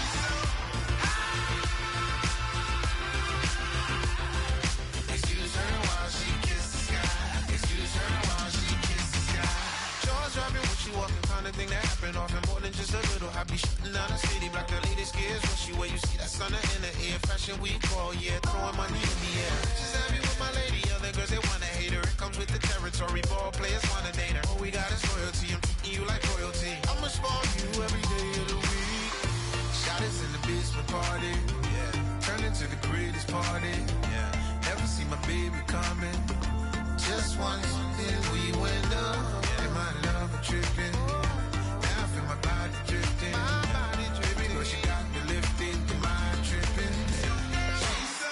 Excuse her while she kisses the sky. Excuse her while she kisses the sky. Jaws dropping when she walking, kind of thing that happen often. More than just a little happy shooting down the city. Black the latest gears when she wear. You see that sun in the air. Fashion week all year, throwing money in the air. She's happy with my lady. Other girls they wanna hate her. It comes with the territory. Ball players wanna date her. All we got is loyalty. I'm treating you like royalty. I'ma spoil you every day of the week. Shot is in the basement party, yeah. Turn into the greatest party, yeah. Never see my baby coming. Just once, then we went up. And my love was tripping. Now I feel my body drifting. My body dripping. But she got me lifted. The mind tripping. She's so.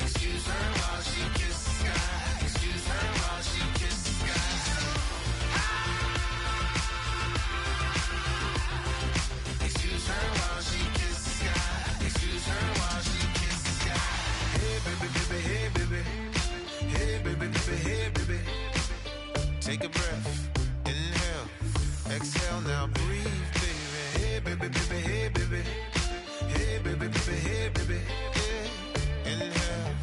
Excuse her while she kisses the sky. Excuse her while she kisses the sky. Excuse her while she kisses the sky. Excuse her while she kisses the sky. Hey baby, baby, hey baby. Hey baby, baby, hey baby. Take a breath, inhale, exhale, now breathe, baby. Hey baby, baby, hey baby. Hey baby, baby, hey baby. Yeah. Inhale,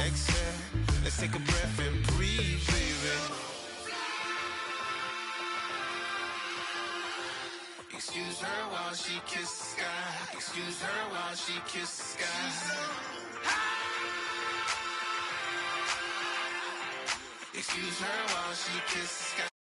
exhale, let's take a breath and breathe, baby. Excuse her while she kisses the sky. Excuse her while she kisses the sky. Excuse her while she kisses the sky.